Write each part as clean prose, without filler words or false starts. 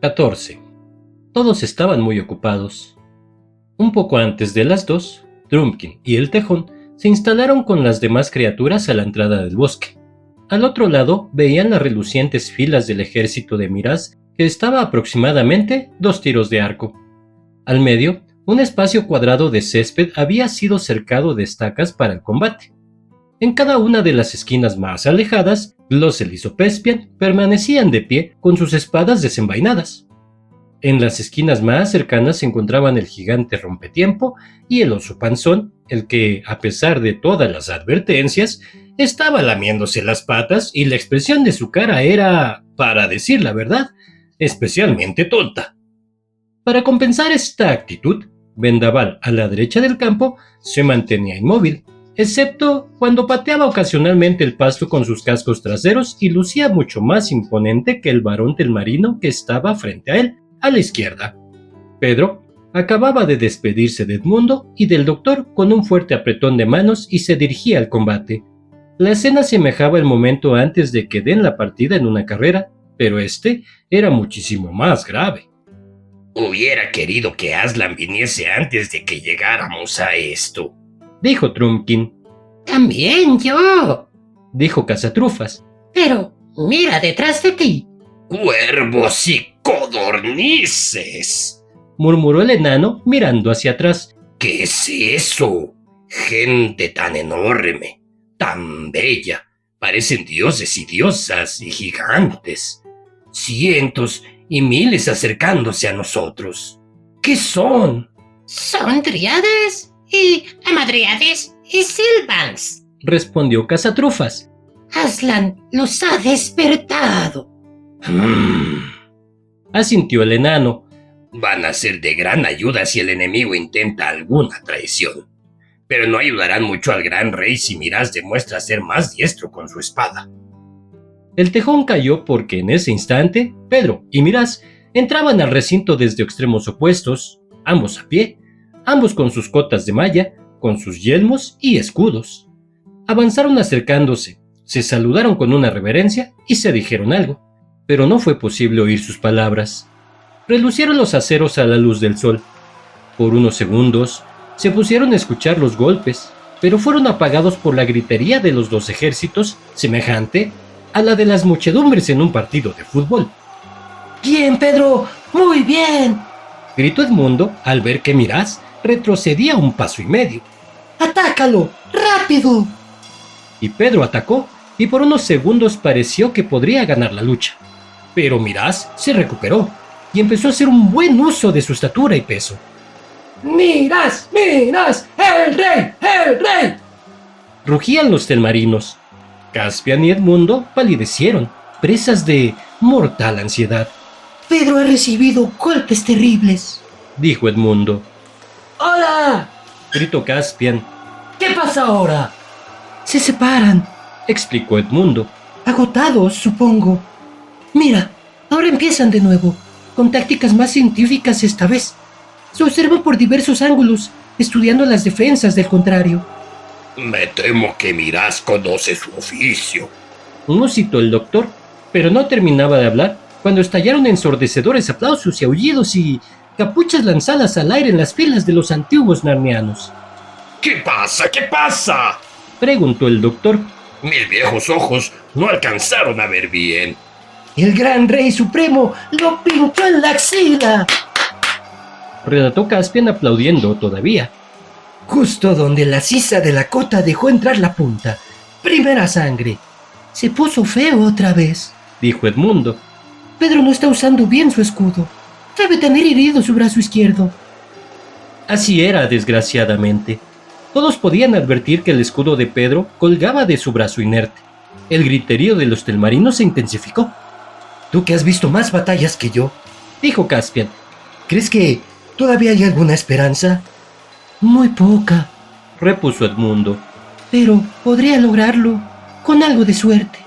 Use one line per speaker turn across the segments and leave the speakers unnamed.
14. Todos estaban muy ocupados. Un poco antes de las 2, Trumpkin y el Tejón se instalaron con las demás criaturas a la entrada del bosque. Al otro lado veían las relucientes filas del ejército de Miraz, que estaba a aproximadamente 2 tiros de arco. Al medio, un espacio cuadrado de césped había sido cercado de estacas para el combate. En cada una de las esquinas más alejadas, Glocel y Sopespian permanecían de pie con sus espadas desenvainadas. En las esquinas más cercanas se encontraban el gigante Rompetiempo y el oso Panzón, el que, a pesar de todas las advertencias, estaba lamiéndose las patas y la expresión de su cara era, para decir la verdad, especialmente tonta. Para compensar esta actitud, Vendaval, a la derecha del campo, se mantenía inmóvil, excepto cuando pateaba ocasionalmente el pasto con sus cascos traseros y lucía mucho más imponente que el varón telmarino que estaba frente a él, a la izquierda. Pedro acababa de despedirse de Edmundo y del doctor con un fuerte apretón de manos y se dirigía al combate. La escena semejaba el momento antes de que den la partida en una carrera, pero este era muchísimo más grave.
Hubiera querido que Aslan viniese antes de que llegáramos a esto,
dijo Trumpkin.
También yo,
dijo Cazatrufas.
Pero mira detrás de ti.
¡Cuervos y codornices!,
murmuró el enano mirando hacia atrás.
¿Qué es eso? Gente tan enorme, tan bella. Parecen dioses y diosas y gigantes. Cientos y miles acercándose a nosotros. ¿Qué son?
Son dríades y amadriades y silvans,
respondió Cazatrufas.
Aslan los ha despertado.
Asintió el enano.
Van a ser de gran ayuda si el enemigo intenta alguna traición, pero no ayudarán mucho al gran rey si Miraz demuestra ser más diestro con su espada.
El tejón cayó porque en ese instante Pedro y Miraz entraban al recinto desde extremos opuestos, ambos a pie, ambos con sus cotas de malla, con sus yelmos y escudos. Avanzaron acercándose, se saludaron con una reverencia y se dijeron algo, pero no fue posible oír sus palabras. Relucieron los aceros a la luz del sol. Por unos segundos se pusieron a escuchar los golpes, pero fueron apagados por la gritería de los dos ejércitos, semejante a la de las muchedumbres en un partido de fútbol.
¡Bien, Pedro! ¡Muy bien!,
gritó Edmundo al ver que Miraz retrocedía 1,5 pasos.
¡Atácalo! ¡Rápido!
Y Pedro atacó, y por unos segundos pareció que podría ganar la lucha. Pero Miraz se recuperó y empezó a hacer un buen uso de su estatura y peso.
¡Miraz! ¡Miraz! ¡El rey! ¡El rey!
Rugían los telmarinos. Caspian y Edmundo palidecieron, presas de mortal ansiedad.
Pedro ha recibido golpes terribles,
dijo Edmundo.
¡Hola!,
gritó Caspian.
¿Qué pasa ahora?
Se separan, explicó Edmundo.
Agotados, supongo. Mira, ahora empiezan de nuevo, con tácticas más científicas esta vez. Se observan por diversos ángulos, estudiando las defensas del contrario.
Me temo que Miraz conoce su oficio,
musitó el doctor, pero no terminaba de hablar cuando estallaron ensordecedores aplausos y aullidos y capuchas lanzadas al aire en las filas de los antiguos narnianos.
¿Qué pasa? ¿Qué pasa?,
preguntó el doctor.
Mis viejos ojos no alcanzaron a ver bien.
El gran rey supremo lo pinchó en la axila,
relató Caspian aplaudiendo todavía.
Justo donde la sisa de la cota dejó entrar la punta. Primera sangre. Se puso feo otra vez,
dijo Edmundo.
Pedro no está usando bien su escudo. Debe tener herido su brazo izquierdo.
Así era, desgraciadamente. Todos podían advertir que el escudo de Pedro colgaba de su brazo inerte. El griterío de los telmarinos se intensificó.
Tú que has visto más batallas que yo,
dijo Caspian.
¿Crees que todavía hay alguna esperanza? Muy poca,
repuso Edmundo.
Pero podría lograrlo, con algo de suerte.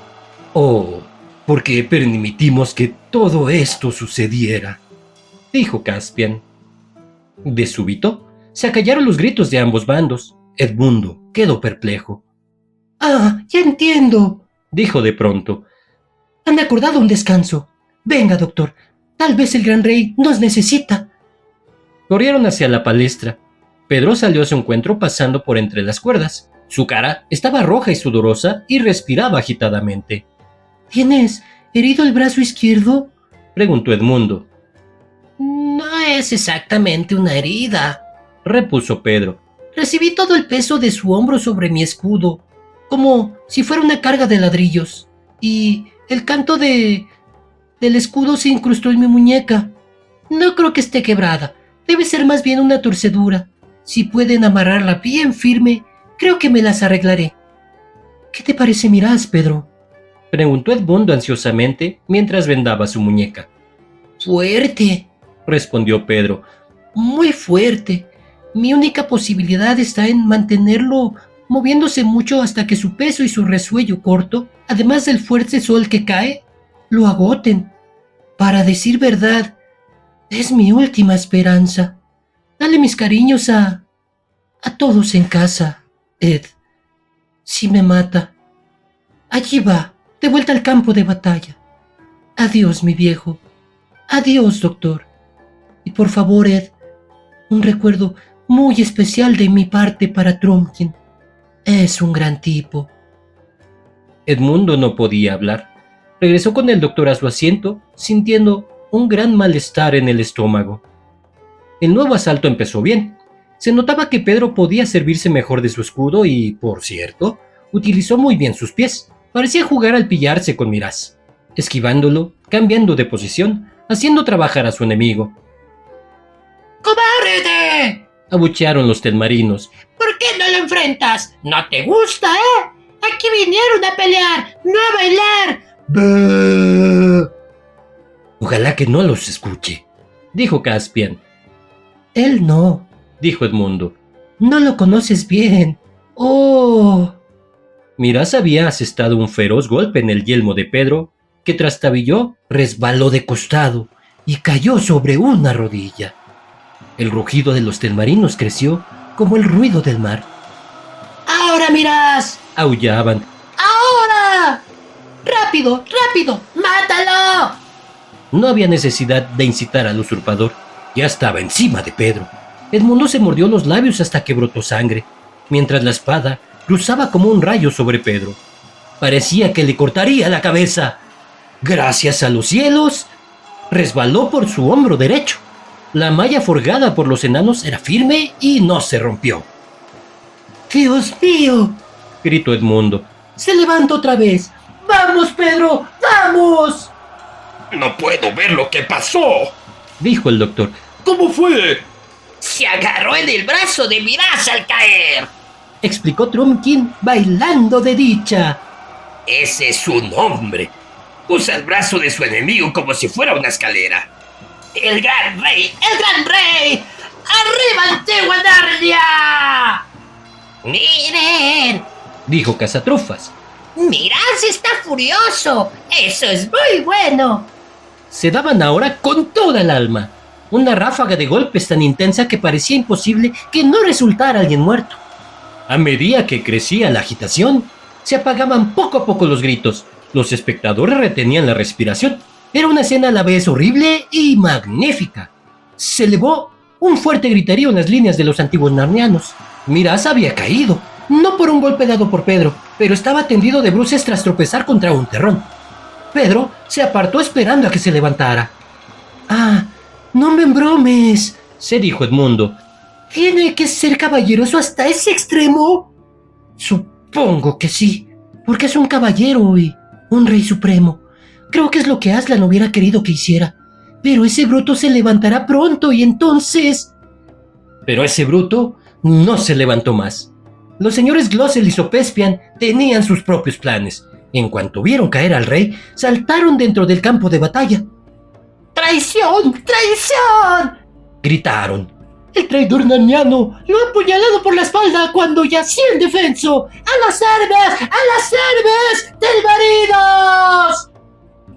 Oh, ¿por qué permitimos que todo esto sucediera?, dijo Caspian. De súbito, se acallaron los gritos de ambos bandos. Edmundo quedó perplejo.
Ah, ya entiendo,
dijo de pronto.
Han acordado un descanso. Venga, doctor, Tal vez el gran rey nos necesita.
Corrieron hacia la palestra. Pedro salió a su encuentro pasando por entre las cuerdas. Su cara estaba roja y sudorosa y respiraba agitadamente.
¿Tienes herido el brazo izquierdo?
Preguntó Edmundo.
No es exactamente una herida,
Repuso Pedro.
Recibí todo el peso de su hombro sobre mi escudo, como si fuera una carga de ladrillos, y el canto del escudo se incrustó en mi muñeca. No creo que esté quebrada, debe ser más bien una torcedura. Si pueden amarrarla bien firme, creo que me las arreglaré. ¿Qué te parece Miraz, Pedro?
Preguntó Edmundo ansiosamente mientras vendaba su muñeca.
Fuerte,
Respondió Pedro.
muy fuerte. Mi única posibilidad está en mantenerlo moviéndose mucho hasta que su peso y su resuello corto, además del fuerte sol que cae, lo agoten. Para decir verdad, es mi última esperanza. Dale mis cariños a todos en casa, Ed. Si me mata, allí va, de vuelta al campo de batalla. Adiós, mi viejo. Adiós, doctor. Y por favor, Ed, un recuerdo muy especial de mi parte para Trumpkin. Es un gran tipo.
Edmundo no podía hablar. Regresó con el doctor a su asiento, sintiendo un gran malestar en el estómago. El nuevo asalto empezó bien. Se notaba que Pedro podía servirse mejor de su escudo y, por cierto, utilizó muy bien sus pies. Parecía jugar al pillarse con Miraz, esquivándolo, cambiando de posición, haciendo trabajar a su enemigo.
¡Cobarde!
Abuchearon los telmarinos.
¿Por qué no lo enfrentas? ¿No te gusta, Aquí vinieron a pelear, no a bailar.
¡Bú! Ojalá que no los escuche, dijo Caspian.
Él no,
Dijo Edmundo.
no lo conoces bien. ¡Oh!
Miraz había asestado un feroz golpe en el yelmo de Pedro, que trastabilló, resbaló de costado y cayó sobre una rodilla. El rugido de los telmarinos creció como el ruido del mar.
¡Ahora Miraz!
Aullaban.
¡Ahora! ¡Rápido, rápido! ¡Mátalo!
No había necesidad de incitar al usurpador. Ya estaba encima de Pedro. Edmundo se mordió los labios hasta que brotó sangre, mientras la espada cruzaba como un rayo sobre Pedro. Parecía que le cortaría la cabeza. Gracias a los cielos, resbaló por su hombro derecho. La malla forjada por los enanos era firme y no se rompió.
¡Dios mío!
Gritó Edmundo.
¡Se levanta otra vez! ¡Vamos, Pedro! ¡Vamos!
No puedo ver lo que pasó.
Dijo el doctor.
¿Cómo fue?
Se agarró en el brazo de Miraz al caer.
Explicó Trumpkin bailando de dicha.
Ese es su nombre. Usa el brazo de su enemigo como si fuera una escalera.
¡El gran rey! ¡El gran rey! ¡Arriba, antigua Narnia! ¡Miren!
Dijo Cazatrufas.
Miraz está furioso. Eso es muy bueno.
Se daban ahora con toda el alma. Una ráfaga de golpes tan intensa que parecía imposible que no resultara alguien muerto. A medida que crecía la agitación, se apagaban poco a poco los gritos. Los espectadores retenían la respiración. Era una escena a la vez horrible y magnífica. Se elevó un fuerte griterío en las líneas de los antiguos narnianos. Miraz había caído, no por un golpe dado por Pedro, pero estaba tendido de bruces tras tropezar contra un terrón. Pedro se apartó esperando a que se levantara.
¡Ah! ¡No me embromes!
Se dijo Edmundo.
¿Tiene que ser caballeroso hasta ese extremo? Supongo que sí, porque es un caballero y un rey supremo. Creo que es lo que Aslan hubiera querido que hiciera. Pero ese bruto se levantará pronto y entonces...
Pero ese bruto no se levantó más. Los señores Glossel y Sopespian tenían sus propios planes. En cuanto vieron caer al rey, saltaron dentro del campo de batalla.
¡Traición! ¡Traición!
Gritaron.
El traidor narniano lo ha apuñalado por la espalda cuando yacía indefenso. ¡A las armas! ¡A las armas! ¡Telmarinos!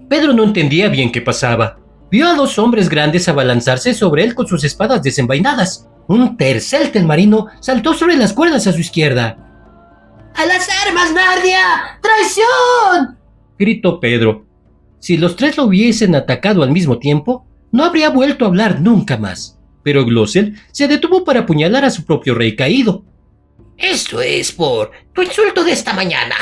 Pedro no entendía bien qué pasaba. Vio a dos hombres grandes abalanzarse sobre él con sus espadas desenvainadas. Un tercer telmarino saltó sobre las cuerdas a su izquierda.
¡A las armas, Narnia! ¡Traición!
Gritó Pedro. Si los tres lo hubiesen atacado al mismo tiempo, no habría vuelto a hablar nunca más. Pero Glocel se detuvo para apuñalar a su propio rey caído.
Esto es por tu insulto de esta mañana,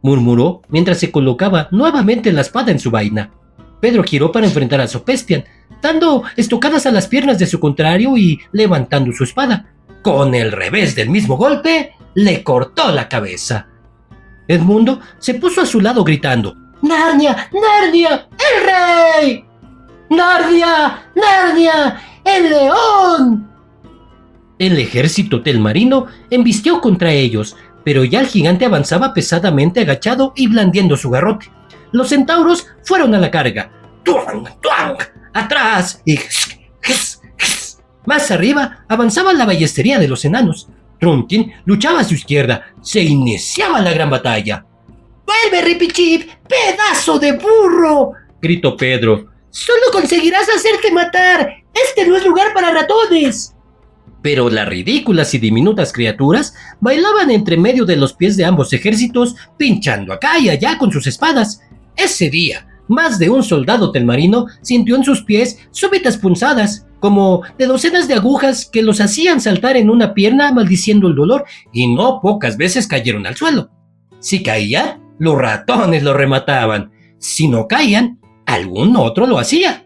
Murmuró mientras se colocaba nuevamente la espada en su vaina. Pedro giró para enfrentar a Sopestian, dando estocadas a las piernas de su contrario y levantando su espada. Con el revés del mismo golpe, le cortó la cabeza. Edmundo se puso a su lado gritando:
¡Narnia! ¡Narnia! ¡El rey! ¡Narnia! ¡Narnia! ¡El león!
El ejército telmarino embistió contra ellos, pero ya el gigante avanzaba pesadamente agachado y blandiendo su garrote. Los centauros fueron a la carga. ¡Tuang! ¡Tuang! ¡Atrás! Y más arriba avanzaba la ballestería de los enanos. Trumpkin luchaba a su izquierda. Se iniciaba la gran batalla.
¡Vuelve, Ripichip! ¡Pedazo de burro!
Gritó Pedro.
¡Solo conseguirás hacerte matar! ¡Este no es lugar para ratones!
Pero las ridículas y diminutas criaturas bailaban entre medio de los pies de ambos ejércitos, pinchando acá y allá con sus espadas. Ese día, más de un soldado telmarino sintió en sus pies súbitas punzadas, como de docenas de agujas que los hacían saltar en una pierna maldiciendo el dolor, y no pocas veces cayeron al suelo. Si caían, los ratones lo remataban. Si no caían, algún otro lo hacía.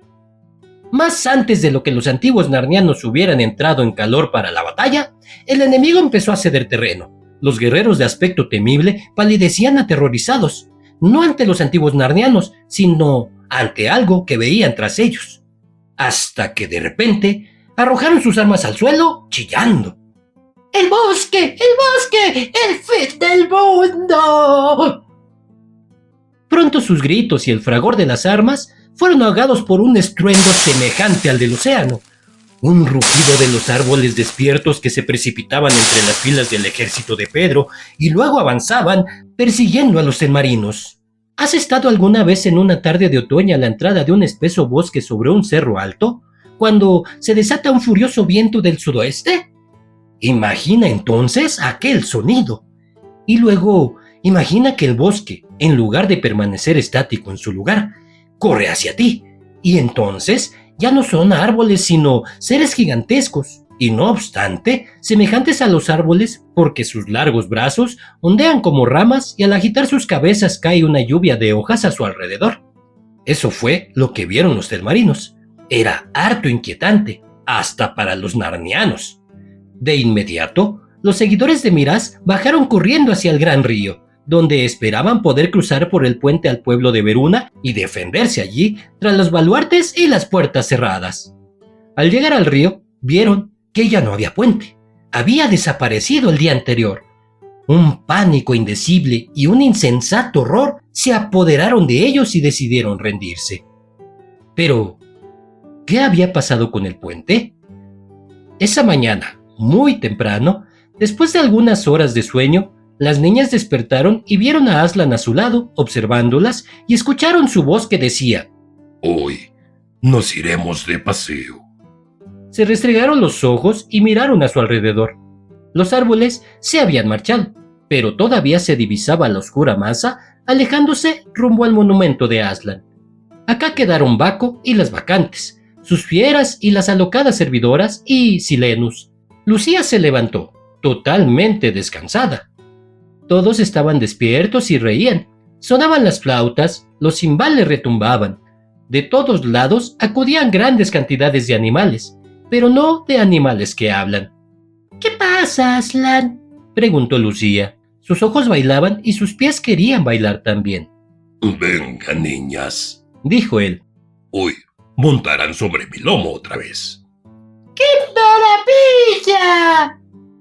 Más antes de lo que los antiguos narnianos hubieran entrado en calor para la batalla, el enemigo empezó a ceder terreno. Los guerreros de aspecto temible palidecían aterrorizados, no ante los antiguos narnianos, sino ante algo que veían tras ellos. Hasta que de repente arrojaron sus armas al suelo, chillando.
¡El bosque! ¡El bosque! ¡El fin del mundo!
Pronto sus gritos y el fragor de las armas fueron ahogados por un estruendo semejante al del océano. Un rugido de los árboles despiertos que se precipitaban entre las filas del ejército de Pedro y luego avanzaban persiguiendo a los telmarinos. ¿Has estado alguna vez en una tarde de otoño a la entrada de un espeso bosque sobre un cerro alto, cuando se desata un furioso viento del sudoeste? Imagina entonces aquel sonido. Y luego imagina que el bosque, en lugar de permanecer estático en su lugar, corre hacia ti, y entonces ya no son árboles sino seres gigantescos, y no obstante, semejantes a los árboles porque sus largos brazos ondean como ramas y al agitar sus cabezas cae una lluvia de hojas a su alrededor. Eso fue lo que vieron los telmarinos. Era harto inquietante, hasta para los narnianos. De inmediato, los seguidores de Miraz bajaron corriendo hacia el gran río, donde esperaban poder cruzar por el puente al pueblo de Veruna y defenderse allí tras los baluartes y las puertas cerradas. Al llegar al río, vieron que ya no había puente. Había desaparecido el día anterior. Un pánico indecible y un insensato horror se apoderaron de ellos y decidieron rendirse. Pero, ¿qué había pasado con el puente? Esa mañana, muy temprano, después de algunas horas de sueño, las niñas despertaron y vieron a Aslan a su lado, observándolas, y escucharon su voz que decía:
Hoy nos iremos de paseo.
Se restregaron los ojos y miraron a su alrededor. Los árboles se habían marchado, pero todavía se divisaba la oscura masa alejándose rumbo al monumento de Aslan. Acá quedaron Baco y las bacantes, sus fieras y las alocadas servidoras y Silenus. Lucía se levantó, totalmente descansada. Todos estaban despiertos y reían. Sonaban las flautas, los cimbales retumbaban. De todos lados acudían grandes cantidades de animales, pero no de animales que hablan.
¿Qué pasa, Aslan?,
preguntó Lucía. Sus ojos bailaban y sus pies querían bailar también.
Venga, niñas,
dijo él.
hoy montarán sobre mi lomo otra vez.
¡Qué maravilla!,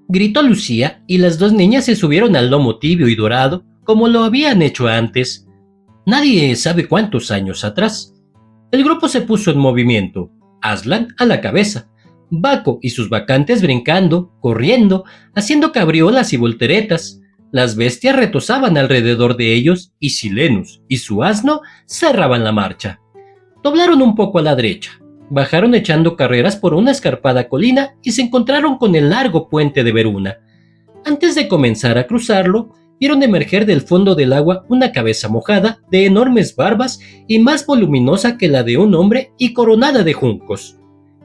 gritó Lucía, y las dos niñas se subieron al lomo tibio y dorado, como lo habían hecho antes. Nadie sabe cuántos años atrás. El grupo se puso en movimiento, Aslan a la cabeza, Baco y sus bacantes brincando, corriendo, haciendo cabriolas y volteretas. Las bestias retozaban alrededor de ellos y Silenus y su asno cerraban la marcha. Doblaron un poco a la derecha, bajaron echando carreras por una escarpada colina y se encontraron con el largo puente de Veruna. Antes de comenzar a cruzarlo, vieron emerger del fondo del agua una cabeza mojada, de enormes barbas y más voluminosa que la de un hombre y coronada de juncos.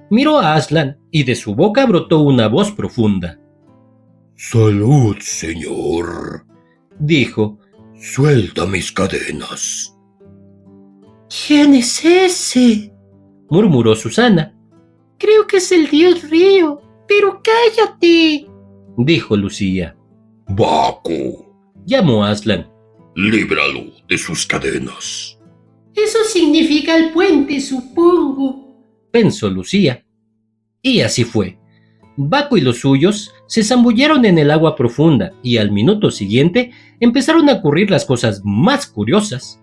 Miró a Aslan y de su boca brotó una voz profunda.
Salud, señor,
dijo.
Suelta mis cadenas.
¿Quién es ese?
Murmuró Susana.
Creo que es el dios río. Pero cállate,
dijo Lucía.
Baco,
Llamó Aslan.
líbralo de sus cadenas.
Eso significa el puente, supongo,
pensó Lucía. Y así fue. Baco y los suyos se zambulleron en el agua profunda y al minuto siguiente empezaron a ocurrir las cosas más curiosas.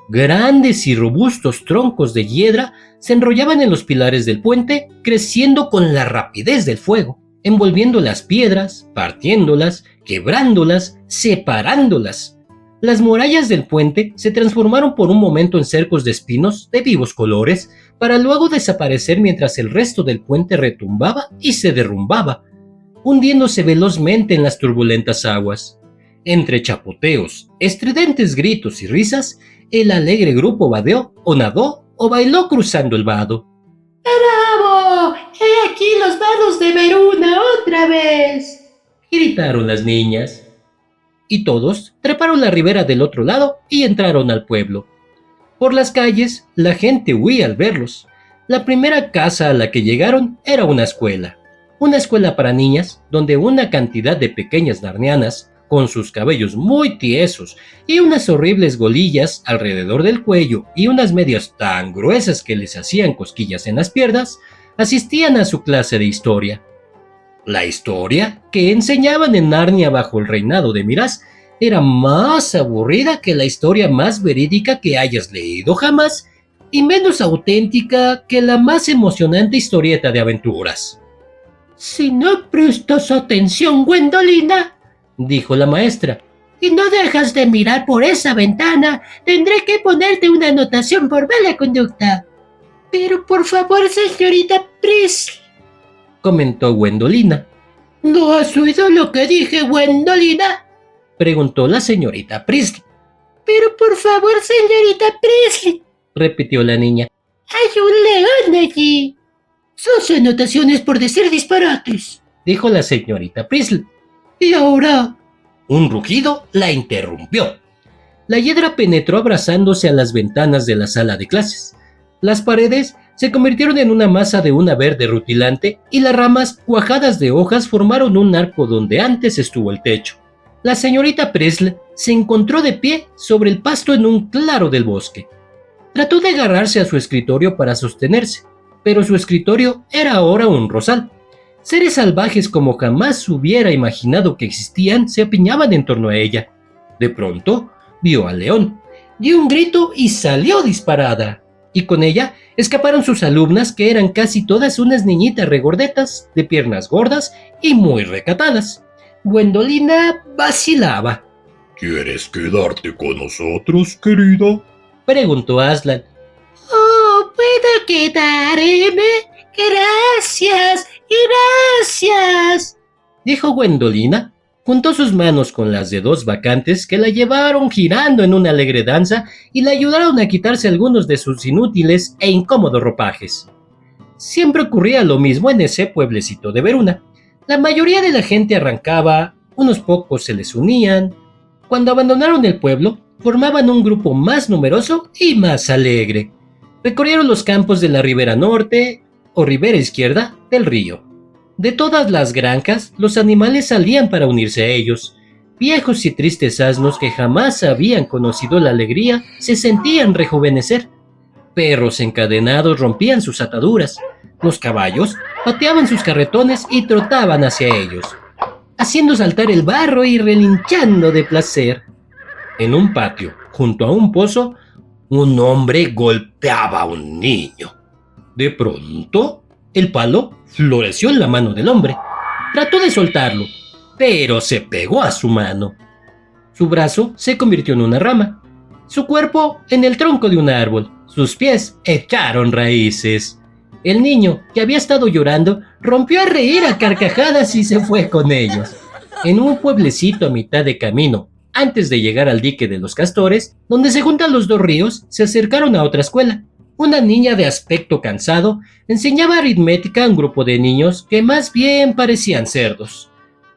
Grandes y robustos troncos de hiedra se enrollaban en los pilares del puente, creciendo con la rapidez del fuego, envolviendo las piedras, partiéndolas, quebrándolas, separándolas. Las murallas del puente se transformaron por un momento en cercos de espinos de vivos colores, para luego desaparecer mientras el resto del puente retumbaba y se derrumbaba, hundiéndose velozmente en las turbulentas aguas. Entre chapoteos, estridentes gritos y risas, el alegre grupo vadeó, o nadó, o bailó cruzando el vado.
¡Bravo! ¡He aquí los vados de Veruna otra vez!
Gritaron las niñas. Y todos treparon la ribera del otro lado y entraron al pueblo. Por las calles, la gente huía al verlos. La primera casa a la que llegaron era una escuela para niñas, donde una cantidad de pequeñas narnianas, con sus cabellos muy tiesos y unas horribles golillas alrededor del cuello y unas medias tan gruesas que les hacían cosquillas en las piernas, asistían a su clase de historia. La historia que enseñaban en Narnia bajo el reinado de Miraz era más aburrida que la historia más verídica que hayas leído jamás y menos auténtica que la más emocionante historieta de aventuras.
Si no prestas atención, Gwendolina,
dijo la maestra,
y no dejas de mirar por esa ventana, tendré que ponerte una anotación por mala conducta. Pero por favor, señorita Priestley,
comentó Gwendolina.
¿No has oído lo que dije, Gwendolina?
Preguntó la señorita Priestley.
Pero por favor, señorita Priestley,
repitió la niña.
Hay un león allí. Sus anotaciones por decir disparates,
dijo la señorita Priestley.
Y ahora...
Un rugido la interrumpió. La hiedra penetró abrazándose a las ventanas de la sala de clases. Las paredes se convirtieron en una masa de una verde rutilante y las ramas cuajadas de hojas formaron un arco donde antes estuvo el techo. La señorita Priestley se encontró de pie sobre el pasto en un claro del bosque. Trató de agarrarse a su escritorio para sostenerse, pero su escritorio era ahora un rosal. Seres salvajes como jamás hubiera imaginado que existían se apiñaban en torno a ella. De pronto, vio al león, dio un grito y salió disparada. Y con ella escaparon sus alumnas, que eran casi todas unas niñitas regordetas, de piernas gordas y muy recatadas. Gwendolina vacilaba.
¿Quieres quedarte con nosotros, querida?
Preguntó Aslan.
Oh, ¿puedo quedarme? Gracias, gracias,
dijo Gwendolina. Juntó sus manos con las de dos vacantes que la llevaron girando en una alegre danza y la ayudaron a quitarse algunos de sus inútiles e incómodos ropajes. Siempre ocurría lo mismo en ese pueblecito de Veruna. La mayoría de la gente arrancaba, unos pocos se les unían. Cuando abandonaron el pueblo, formaban un grupo más numeroso y más alegre. Recorrieron los campos de la ribera norte o ribera izquierda del río. De todas las granjas, los animales salían para unirse a ellos. Viejos y tristes asnos que jamás habían conocido la alegría se sentían rejuvenecer. Perros encadenados rompían sus ataduras. Los caballos pateaban sus carretones y trotaban hacia ellos, haciendo saltar el barro y relinchando de placer. En un patio, junto a un pozo, un hombre golpeaba a un niño. De pronto, el palo floreció en la mano del hombre. Trató de soltarlo, pero se pegó a su mano. Su brazo se convirtió en una rama, su cuerpo en el tronco de un árbol, sus pies echaron raíces. El niño, que había estado llorando, rompió a reír a carcajadas y se fue con ellos. En un pueblecito a mitad de camino, Antes de llegar al dique de los castores, donde se juntan los dos ríos, se acercaron a otra escuela. Una niña de aspecto cansado enseñaba aritmética a un grupo de niños que más bien parecían cerdos.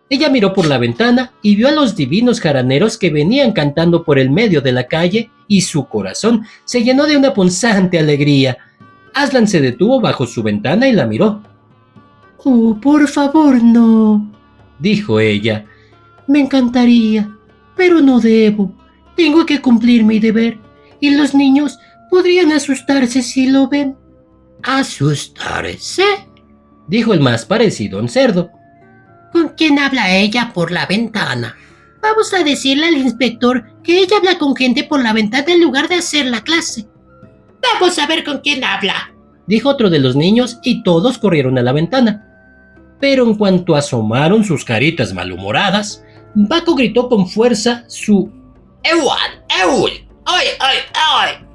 Ella miró por la ventana y vio a los divinos jaraneros que venían cantando por el medio de la calle y su corazón se llenó de una punzante alegría. Aslan se detuvo bajo su ventana y la miró.
Oh, por favor, no,
dijo ella.
Me encantaría, pero no debo. Tengo que cumplir mi deber. Y los niños podrían asustarse si lo ven.
¿Asustarse?
Dijo el más parecido a un cerdo.
¿Con quién habla ella por la ventana?
Vamos a decirle al inspector que ella habla con gente por la ventana en lugar de hacer la clase.
Vamos a ver con quién habla,
dijo otro de los niños y todos corrieron a la ventana. Pero en cuanto asomaron sus caritas malhumoradas, Baco gritó con fuerza su
¡Ewan! ¡Eul! ¡Ay, ay, ay!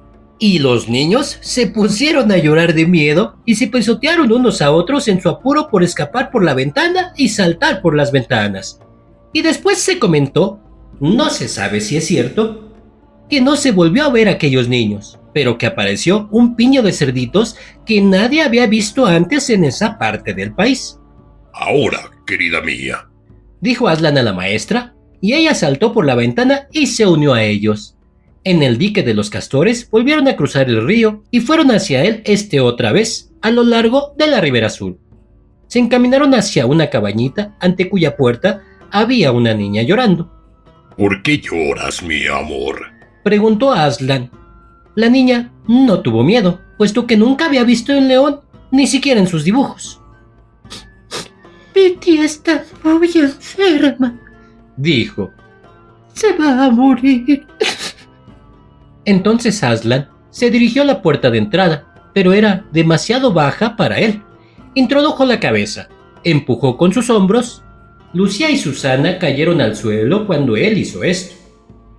Y los niños se pusieron a llorar de miedo y se pisotearon unos a otros en su apuro por escapar por la ventana y saltar por las ventanas. Y después se comentó, no se sabe si es cierto, que no se volvió a ver a aquellos niños, pero que apareció un piño de cerditos que nadie había visto antes en esa parte del país.
Ahora, querida mía,
dijo Aslan a la maestra, y ella saltó por la ventana y se unió a ellos. En el dique de los castores volvieron a cruzar el río y fueron hacia él otra vez, a lo largo de la ribera azul. Se encaminaron hacia una cabañita ante cuya puerta había una niña llorando.
¿por qué lloras, mi amor?
Preguntó a Aslan. La niña no tuvo miedo, puesto que nunca había visto un león, ni siquiera en sus dibujos.
Mi tía está muy enferma,
dijo.
Se va a morir.
Entonces Aslan se dirigió a la puerta de entrada, pero era demasiado baja para él. Introdujo la cabeza, empujó con sus hombros. Lucía y Susana cayeron al suelo cuando él hizo esto.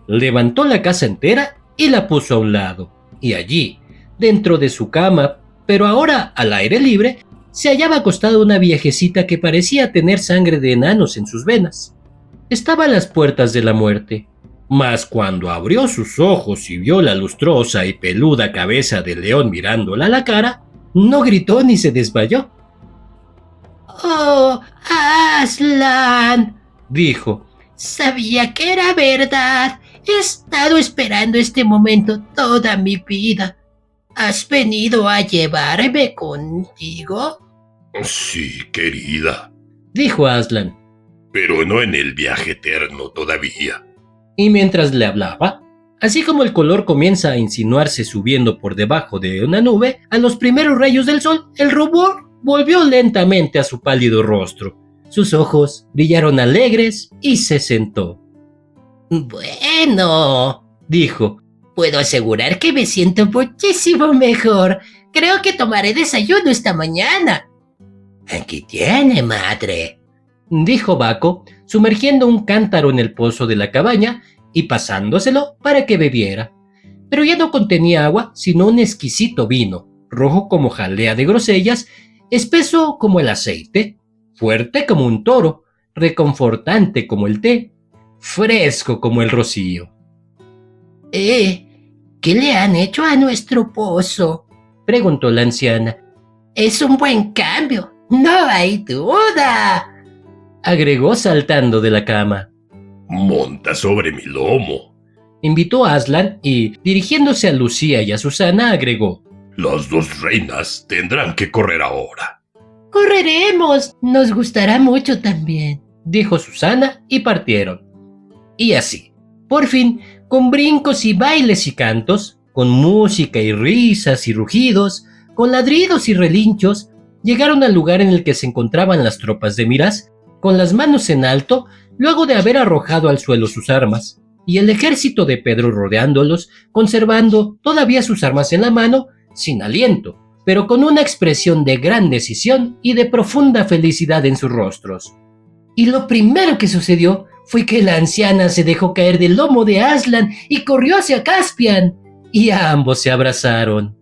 Levantó la casa entera y la puso a un lado, y allí, dentro de su cama, pero ahora al aire libre, se hallaba acostada una viejecita que parecía tener sangre de enanos en sus venas. Estaba a las puertas de la muerte, mas cuando abrió sus ojos y vio la lustrosa y peluda cabeza del león mirándola a la cara, no gritó ni se desmayó.
¡Oh, Aslan!
dijo.
Sabía que era verdad. He estado esperando este momento toda mi vida. ¿Has venido a llevarme contigo?
Sí, querida,
dijo Aslan.
pero no en el viaje eterno todavía.
Y mientras le hablaba, así como el color comienza a insinuarse subiendo por debajo de una nube, a los primeros rayos del sol, el rubor volvió lentamente a su pálido rostro. Sus ojos brillaron alegres y se sentó.
Bueno,
dijo.
Puedo asegurar que me siento muchísimo mejor. Creo que tomaré desayuno esta mañana. Aquí tiene, madre,
dijo Baco, sumergiendo un cántaro en el pozo de la cabaña y pasándoselo para que bebiera. Pero ya no contenía agua, sino un exquisito vino, rojo como jalea de grosellas, espeso como el aceite, fuerte como un toro, reconfortante como el té, fresco como el rocío.
¿Qué le han hecho a nuestro pozo?,
preguntó la anciana.
Es un buen cambio, no hay duda,
agregó saltando de la cama.
Monta sobre mi lomo,
invitó a Aslan y, dirigiéndose a Lucía y a Susana, agregó.
las dos reinas tendrán que correr ahora.
Correremos. Nos gustará mucho también,
dijo Susana y partieron. Y así, por fin, con brincos y bailes y cantos, con música y risas y rugidos, con ladridos y relinchos, llegaron al lugar en el que se encontraban las tropas de Miraz, con las manos en alto, luego de haber arrojado al suelo sus armas, y el ejército de Pedro rodeándolos, conservando todavía sus armas en la mano, sin aliento, pero con una expresión de gran decisión y de profunda felicidad en sus rostros. Y lo primero que sucedió fue que la anciana se dejó caer del lomo de Aslan y corrió hacia Caspian, y ambos se abrazaron.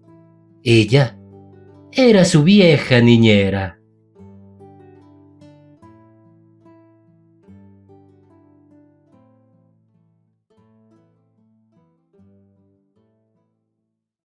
Ella era su vieja niñera.